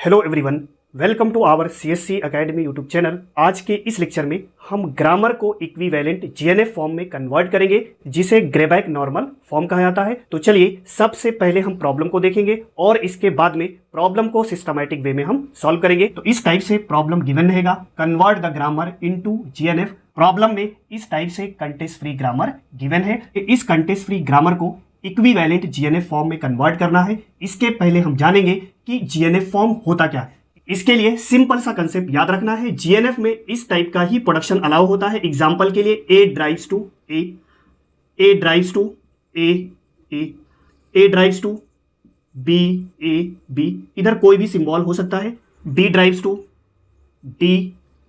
Hello everyone, welcome to our CSC academy YouTube channel. आज के इस लेक्चर में हम ग्रामर को इक्विवेलेंट जीएनएफ फॉर्म में कन्वर्ट करेंगे, जिसे ग्रेबैक नॉर्मल फॉर्म कहा जाता है। तो चलिए सबसे पहले हम प्रॉब्लम को देखेंगे और इसके बाद में प्रॉब्लम को सिस्टमैटिक वे में हम सॉल्व करेंगे। तो इस टाइप से प्रॉब्लम गिवन रहेगा, convert the grammar into GNF. Problem में इस टाइप से कंटेस्ट फ्री ग्रामर गिवन है। इस कंटेस्ट फ्री ग्रामर को इक्विवेलेंट जीएनएफ फॉर्म में कन्वर्ट करना है। इसके पहले हम जानेंगे कि जीएनएफ फॉर्म होता क्या है। इसके लिए सिंपल सा कंसेप्ट याद रखना है। जीएनएफ में इस टाइप का ही प्रोडक्शन अलाउ होता है। एग्जांपल के लिए A drives to A, A drives to A, A drives to B, A B, इधर कोई भी सिंबल हो सकता है। B drives to D,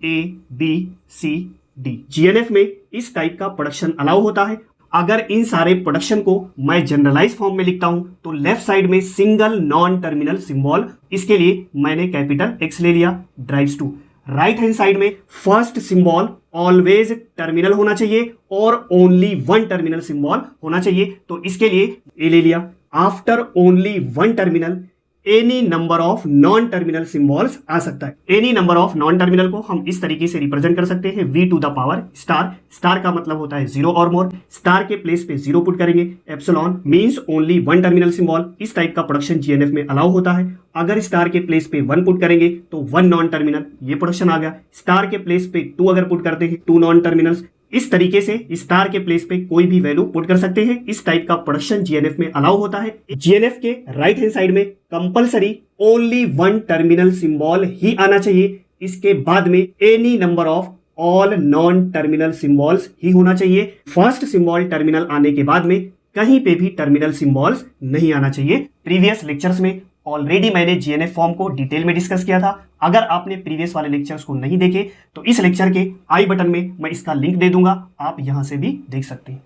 A B C D. GNF में इस टाइप का प्रोडक्शन अलाउ होता है। अगर इन सारे प्रोडक्शन को मैं जनरलाइज फॉर्म में लिखता हूं तो लेफ्ट साइड में सिंगल नॉन टर्मिनल सिंबल, इसके लिए मैंने कैपिटल एक्स ले लिया, derives to. Right hand side में फर्स्ट सिंबल ऑलवेज टर्मिनल होना चाहिए और ओनली वन टर्मिनल सिंबल होना चाहिए, तो इसके लिए ए ले लिया। After only one terminal any number of non terminal symbols आ सकता है। Any number of non terminal को हम इस तरीके से रिप्रेजेंट कर सकते हैं, v to the power star. Star का मतलब होता है जीरो और मोर। स्टार के प्लेस पे जीरो पुट करेंगे। Epsilon means only one terminal symbol. इस टाइप का प्रोडक्शन जीएनएफ में अलाउ होता है। अगर स्टार के प्लेस पे वन पुट करेंगे तो वन नॉन टर्मिनल, ये प्रोडक्शन आ गया। स्टार के प्लेस पे टू अगर पुट करते हैं, टू नॉन टर्मिनल्स। इस तरीके से स्टार के प्लेस पे कोई भी वैल्यू पुट कर सकते हैं। इस टाइप का प्रोडक्शन जीएनएफ में अलाउ होता है। जीएनएफ के राइट हैंड साइड में compulsory only one terminal symbol ही आना चाहिए। इसके बाद में any number of all non terminal symbols ही होना चाहिए। फर्स्ट सिंबल टर्मिनल आने के बाद में कहीं पे भी टर्मिनल सिंबल्स नहीं आना चाहिए। प्रीवियस लेक्चर्स में ऑलरेडी मैंने जीएनएफ फॉर्म को डिटेल में डिस्कस किया था। अगर आपने प्रीवियस वाले लेक्चर्स को नहीं देखे तो इस लेक्चर के आई बटन में मैं इसका लिंक दे दूंगा, आप यहां से भी देख सकते हैं।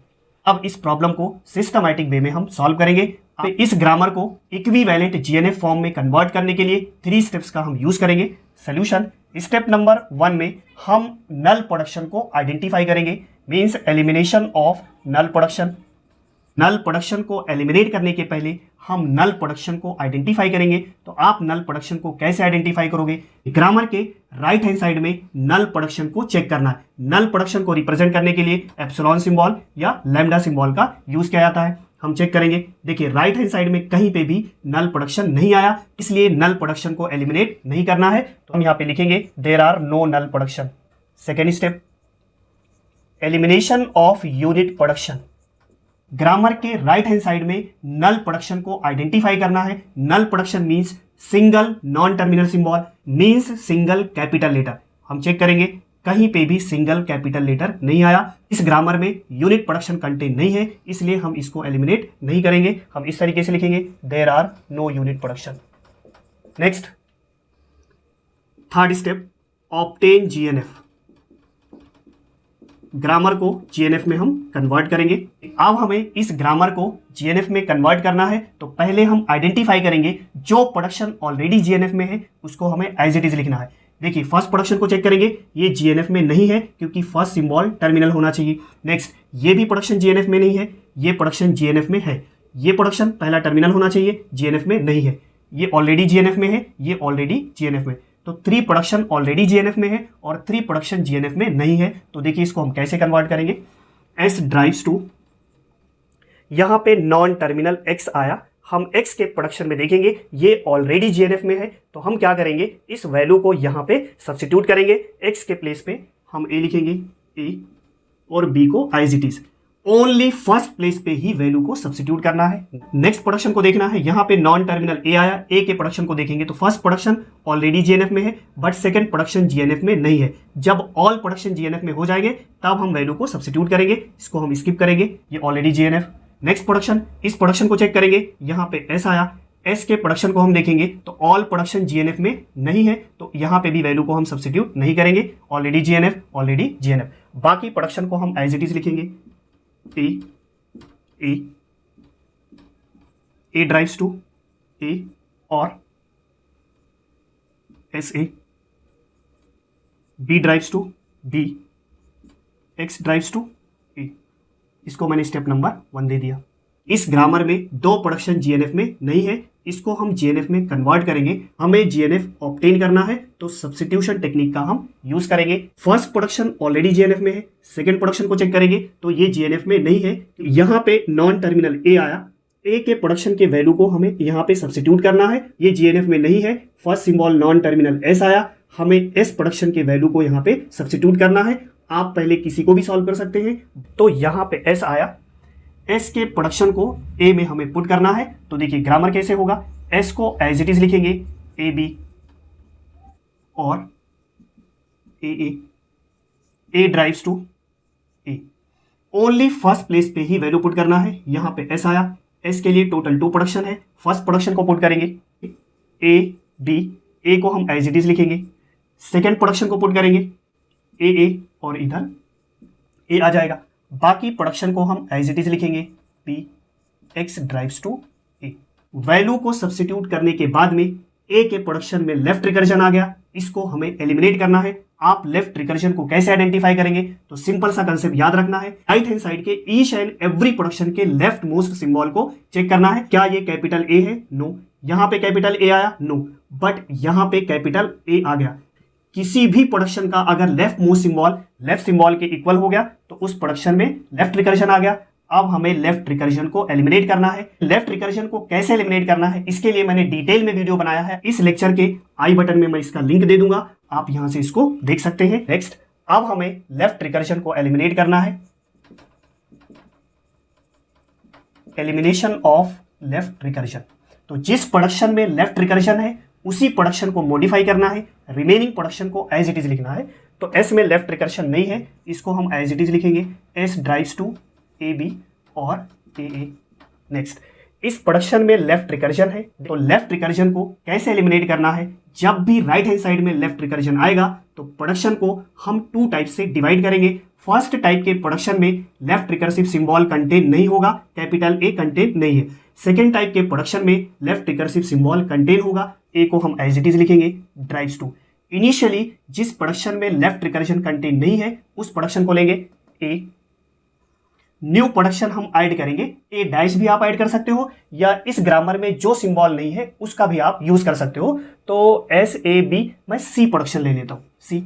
अब इस प्रॉब्लम को सिस्टमैटिक वे में हम सॉल्व करेंगे। तो इस ग्रामर को इक्विवेलेंट जीएनएफ फॉर्म में कन्वर्ट करने के लिए 3 स्टेप्स का हम यूज करेंगे। सोल्यूशन, स्टेप नंबर 1 में हम नल प्रोडक्शन को आइडेंटिफाई करेंगे, means elimination of null production. Null production को एलिमिनेट करने के पहले हम नल प्रोडक्शन को आइडेंटिफाई करेंगे। तो आप नल प्रोडक्शन को कैसे आइडेंटिफाई करोगे? ग्रामर के राइट हैंड साइड में नल प्रोडक्शन को चेक करना है। नल प्रोडक्शन को रिप्रेजेंट करने के लिए एप्सिलॉन सिंबल या लैम्डा सिंबल का यूज किया जाता है। हम चेक करेंगे। देखिए राइट हैंड साइड में कहीं पे भी नल प्रोडक्शन नहीं आया, इसलिए नल प्रोडक्शन को एलिमिनेट नहीं करना है। तो हम यहां पे लिखेंगे there are no null production. Second step, elimination of unit production. Grammar के राइट हैंड साइड में नल प्रोडक्शन को आइडेंटिफाई करना है। Null production means single non terminal symbol, means single capital letter. हम चेक करेंगे कहीं पे भी सिंगल कैपिटल लेटर नहीं आया। इस ग्रामर में यूनिट प्रोडक्शन कंटेंट नहीं है, इसलिए हम इसको एलिमिनेट नहीं करेंगे। हम इस तरीके से लिखेंगे there are no unit production. Next, third step, obtain GNF. Grammar को जीएनएफ में हम कन्वर्ट करेंगे। अब हमें इस ग्रामर को जीएनएफ में कन्वर्ट करना है, तो पहले हम आइडेंटिफाई करेंगे जो प्रोडक्शन ऑलरेडी जीएनएफ में है उसको हमें एज इट इज लिखना है। देखिए फर्स्ट प्रोडक्शन को चेक करेंगे, ये जीएनएफ में नहीं है क्योंकि फर्स्ट सिंबल टर्मिनल होना चाहिए। नेक्स्ट, ये भी प्रोडक्शन जीएनएफ में नहीं है, ये प्रोडक्शन जीएनएफ में है। ये प्रोडक्शन पहला टर्मिनल होना चाहिए, जीएनएफ में नहीं है। ये ऑलरेडी जीएनएफ में है, ये ऑलरेडी जीएनएफ में। तो 3 प्रोडक्शन ऑलरेडी जीएनएफ में है और 3 प्रोडक्शन जीएनएफ में नहीं है। तो देखिए इसको हम कैसे कन्वर्ट करेंगे। एस ड्राइव्स टू, यहां पे नॉन टर्मिनल एक्स आया, हम एक्स के प्रोडक्शन में देखेंगे ये ऑलरेडी जीएनएफ में है, तो हम क्या करेंगे, इस वैल्यू को यहां पे सब्स्टिट्यूट करेंगे। एक्स के प्लेस पे हम ए लिखेंगे, ए, और बी को as it is. Only first place पे ही वैल्यू को सब्स्टिट्यूट करना है। नेक्स्ट प्रोडक्शन को देखना है, यहां पे नॉन टर्मिनल ए आया, ए के प्रोडक्शन को देखेंगे तो फर्स्ट प्रोडक्शन ऑलरेडी जीएनएफ में है बट सेकंड प्रोडक्शन जीएनएफ में नहीं है। जब ऑल प्रोडक्शन जीएनएफ में हो जाएंगे तब हम वैल्यू को सब्स्टिट्यूट करेंगे। इसको हम स्किप करेंगे, ये ऑलरेडी जीएनएफ। नेक्स्ट प्रोडक्शन, इस प्रोडक्शन को चेक करेंगे, यहां पे एस आया, एस के प्रोडक्शन को हम देखेंगे तो ऑल प्रोडक्शन जीएनएफ में नहीं है, तो यहां पे भी वैल्यू को हम सब्स्टिट्यूट नहीं करेंगे। Already GNF, already GNF. बाकी प्रोडक्शन को हम एज इट इज लिखेंगे, ए ड्राइव्स टू ए और S A, B drives to B, X drives to A. इसको मैंने स्टेप नंबर 1 दे दिया। इस ग्रामर में 2 प्रोडक्शन जीएनएफ में नहीं है, इसको हम जीएनएफ में कन्वर्ट करेंगे। हमें जीएनएफ ऑब्टेन करना है तो सब्स्टिट्यूशन टेक्निक का हम यूज करेंगे। फर्स्ट प्रोडक्शन ऑलरेडी जीएनएफ में है, सेकंड प्रोडक्शन को चेक करेंगे तो ये जीएनएफ में नहीं है। यहाँ पे नॉन टर्मिनल ए आया, ए के प्रोडक्शन के वैल्यू को हमें यहाँ पे सब्स्टिट्यूट करना है, ये जीएनएफ में नहीं है। First symbol non terminal S आया, हमें एस प्रोडक्शन के वैल्यू को यहाँ पे सब्स्टिट्यूट करना है। आप पहले किसी को भी सॉल्व कर सकते हैं। तो यहाँ पे एस आया, एस के प्रोडक्शन को ए में हमें पुट करना है। तो देखिए ग्रामर कैसे होगा, एस को एज इट इज लिखेंगे ए बी और A drives to A. Only first place पे ही वैल्यू पुट करना है। यहाँ पे एस आया, एस के लिए टोटल 2 प्रोडक्शन है। फर्स्ट प्रोडक्शन को पुट करेंगे ए बी, ए को हम एज इट इज लिखेंगे। सेकेंड प्रोडक्शन को पुट करेंगे ए और इधर ए आ जाएगा। बाकी प्रोडक्शन को हम एज इट इज लिखेंगे P X drives to A. Value को सब्स्टिट्यूट करने के बाद में ए के प्रोडक्शन में लेफ्ट रिकर्जन आ गया, इसको हमें एलिमिनेट करना है। आप लेफ्ट रिकर्जन को कैसे आइडेंटिफाई करेंगे, तो सिंपल सा कंसेप्ट याद रखना है। राइट हैंड साइड के ईच एंड एवरी प्रोडक्शन के लेफ्ट मोस्ट सिंबल को चेक करना है। क्या ये कैपिटल ए है? नो। यहाँ पे कैपिटल ए आया? नो। बट यहाँ पे कैपिटल ए आ गया। किसी भी प्रोडक्शन का अगर left most symbol left symbol के इक्वल हो गया तो उस प्रोडक्शन में लेफ्ट रिकर्जन आ गया। अब हमें लेफ्ट रिकर्जन को एलिमिनेट करना है। लेफ्ट रिकर्जन को कैसे एलिमिनेट करना है, इसके लिए मैंने डिटेल में वीडियो बनाया है। इस लेक्चर के आई बटन में मैं इसका लिंक दे दूंगा, आप यहां से इसको देख सकते हैं। नेक्स्ट, अब हमें लेफ्ट रिकर्जन को एलिमिनेट करना है। एलिमिनेशन ऑफ लेफ्ट रिकर्जन, तो जिस प्रोडक्शन में लेफ्ट रिकर्जन है उसी प्रोडक्शन को मॉडिफाई करना है, रिमेनिंग प्रोडक्शन को एज इट इज लिखना है। तो एस में लेफ्ट रिकर्जन नहीं है, इसको हम एज इट इज लिखेंगे S derives to A B और ए। नेक्स्ट, इस प्रोडक्शन में लेफ्ट रिकर्जन है, तो लेफ्ट रिकर्जन को कैसे एलिमिनेट करना है। जब भी राइट हैंड साइड में लेफ्ट रिकर्जन आएगा तो प्रोडक्शन को हम 2 टाइप से डिवाइड करेंगे। फर्स्ट टाइप के प्रोडक्शन में लेफ्ट रिकर्सिव सिंबल कंटेन नहीं होगा, कैपिटल ए कंटेन नहीं है। सेकेंड टाइप के प्रोडक्शन में लेफ्ट रिकर्सिव सिंबल कंटेन होगा, ए को हम एज इट इज लिखेंगे ड्राइव्स टू। इनिशियली जिस प्रोडक्शन में लेफ्ट रिकर्जन कंटेन नहीं है उस प्रोडक्शन को लेंगे ए। न्यू प्रोडक्शन हम ऐड करेंगे, ए डैश भी आप ऐड कर सकते हो या इस ग्रामर में जो सिंबल नहीं है उसका भी आप यूज कर सकते हो। तो एस ए बी, मैं सी प्रोडक्शन ले लेता हूं सी।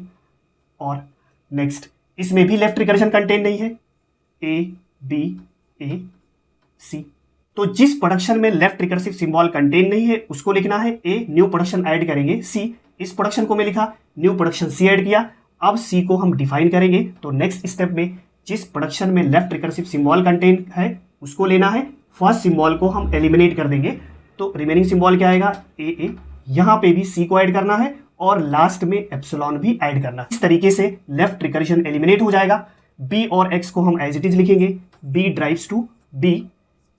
और नेक्स्ट, इसमें भी लेफ्ट रिकर्जन कंटेन नहीं है, ए बी ए सी। तो जिस प्रोडक्शन में लेफ्ट रिकर्सिव सिंबल कंटेन नहीं है उसको लिखना है ए, न्यू प्रोडक्शन ऐड करेंगे सी। इस प्रोडक्शन को मैं लिखा, न्यू प्रोडक्शन सी ऐड किया। अब सी को हम डिफाइन करेंगे, तो नेक्स्ट स्टेप में जिस प्रोडक्शन में लेफ्ट रिकर्सिव सिंबल कंटेन है उसको लेना है। फर्स्ट सिंबल को हम एलिमिनेट कर देंगे, तो रिमेनिंग सिंबल क्या आएगा ए। यहाँ पे भी सी को ऐड करना है और लास्ट में एप्सिलॉन भी ऐड करना है। इस तरीके से लेफ्ट रिकर्जन एलिमिनेट हो जाएगा। बी और एक्स को हम एज इट इज लिखेंगे B drives to B,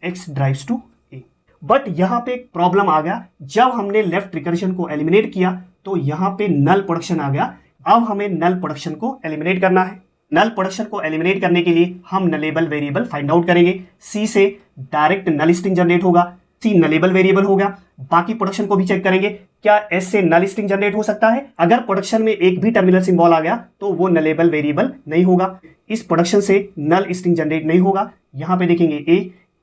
X drives to A. But यहाँ पे एक प्रॉब्लम आ गया, जब हमने लेफ्ट रिकर्जन को एलिमिनेट किया तो यहाँ पे नल प्रोडक्शन आ गया। अब हमें नल प्रोडक्शन को एलिमिनेट करना है। नल प्रोडक्शन को एलिमिनेट करने के लिए हम नलेबल वेरिएबल फाइंड आउट करेंगे। सी से डायरेक्ट नल स्ट्रिंग जनरेट होगा, सी नलेबल वेरिएबल हो गया। बाकी प्रोडक्शन को भी चेक करेंगे, क्या एस से नल स्ट्रिंग जनरेट हो सकता है। अगर प्रोडक्शन में एक भी टर्मिनल सिंबल आ गया तो वो नलेबल वेरिएबल नहीं होगा। इस प्रोडक्शन से नल स्ट्रिंग जनरेट नहीं होगा। यहाँ पे देखेंगे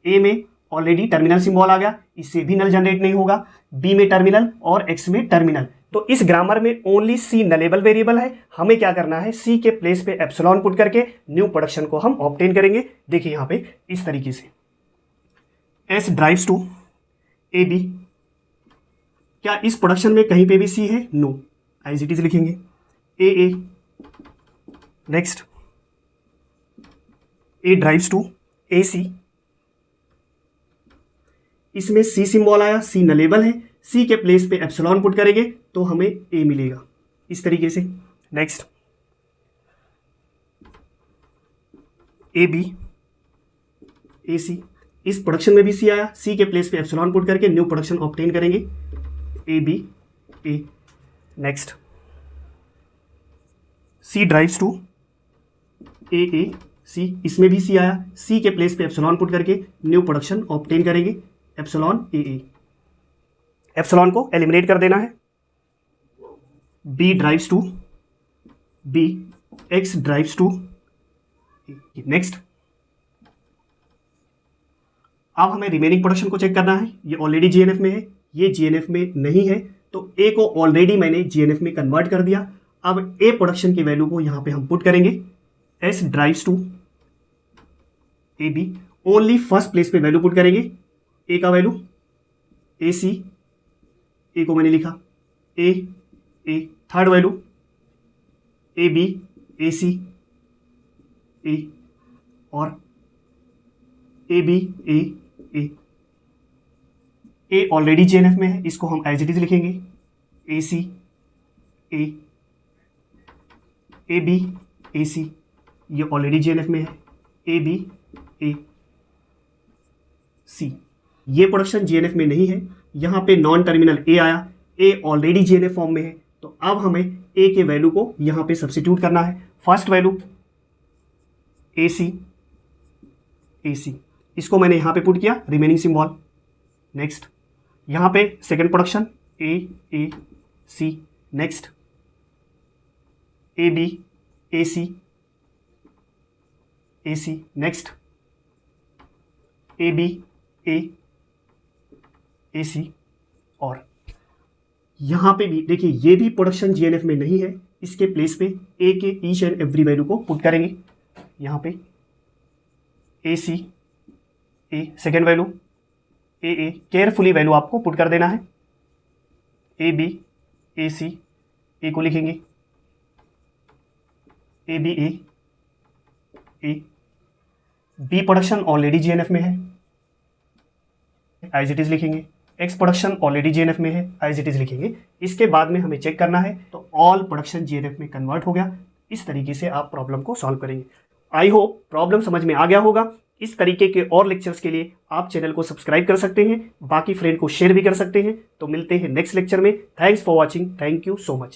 ए में ऑलरेडी टर्मिनल सिंबल आ गया, इससे भी नल जनरेट नहीं होगा। बी में टर्मिनल और एक्स में टर्मिनल। तो इस ग्रामर में ओनली सी नलेबल वेरिएबल है। हमें क्या करना है, सी के प्लेस पे एप्सिलॉन पुट करके न्यू प्रोडक्शन को हम ऑब्टेन करेंगे। देखिए यहाँ पे इस तरीके से S derives to A B. क्या इस प्रोडक्शन में कहीं पे भी सी है? नो। एज इट इज लिखेंगे ए। Next, A drives to A C. इसमें सी सिंबल आया, सी नलेबल है, सी के प्लेस पे एप्सिलॉन पुट करेंगे तो हमें ए मिलेगा इस तरीके से। नेक्स्ट, ए बी ए सी। इस प्रोडक्शन में भी सी आया, सी के प्लेस पे एप्सिलॉन पुट करके न्यू प्रोडक्शन ऑब्टेन करेंगे A B A. Next, C drives to A C. इसमें भी सी आया, सी के प्लेस पे एप्सिलॉन पुट करके न्यू प्रोडक्शन ऑब्टेन करेंगे एप्सिलॉन ए। एप्सिलॉन को एलिमिनेट कर देना है। B drives to B, X drives to. Next, अब हमें रिमेनिंग प्रोडक्शन को चेक करना है। ये ऑलरेडी जीएनएफ में है, ये जीएनएफ में नहीं है, तो ए को ऑलरेडी मैंने जीएनएफ में कन्वर्ट कर दिया। अब ए प्रोडक्शन की वैल्यू को यहाँ पे हम पुट करेंगे, S derives to A B. Only first place पे वैल्यू पुट करेंगे, ए का वैल्यू ए सी, ए को मैंने लिखा ए ए, third value A B A सी ए, और ए बी ए ए। ए ऑलरेडी जीएनएफ में है, इसको हम एज इट इज लिखेंगे, ए सी ए, ए बी ए सी, ये ऑलरेडी जीएनएफ में है, ए बी ए सी। ये प्रोडक्शन जीएनएफ में नहीं है, यहाँ पे नॉन टर्मिनल ए आया, ए ऑलरेडी जीएनएफ फॉर्म में है, तो अब हमें ए के वैल्यू को यहाँ पे सब्स्टिट्यूट करना है। फर्स्ट वैल्यू ए सी ए सी, इसको मैंने यहाँ पे पुट किया, रिमेनिंग सिंबल। नेक्स्ट यहाँ पे second production A C, next A B A C, next A B A C, और यहाँ पे भी देखिए ये भी प्रोडक्शन जीएनएफ में नहीं है, इसके प्लेस पे ए के ईच एंड एवरी वैल्यू को पुट करेंगे। यहाँ पे ए सी ए, सेकेंड वैल्यू ए, केयरफुली वैल्यू आपको पुट कर देना है, ए बी ए सी, ए को लिखेंगे A B A, B production already GNF में है, एज इट इज लिखेंगे, एक्स प्रोडक्शन ऑलरेडी जीएनएफ में है, एज इट इज लिखेंगे। इसके बाद में हमें चेक करना है, तो ऑल प्रोडक्शन जीएनएफ में कन्वर्ट हो गया। इस तरीके से आप प्रॉब्लम को सॉल्व करेंगे। आई होप प्रॉब्लम समझ में आ गया होगा। इस तरीके के और लेक्चर्स के लिए आप चैनल को सब्सक्राइब कर सकते हैं, बाकी फ्रेंड को शेयर भी कर सकते हैं। तो मिलते हैं नेक्स्ट लेक्चर में। Thanks for watching, thank you so much.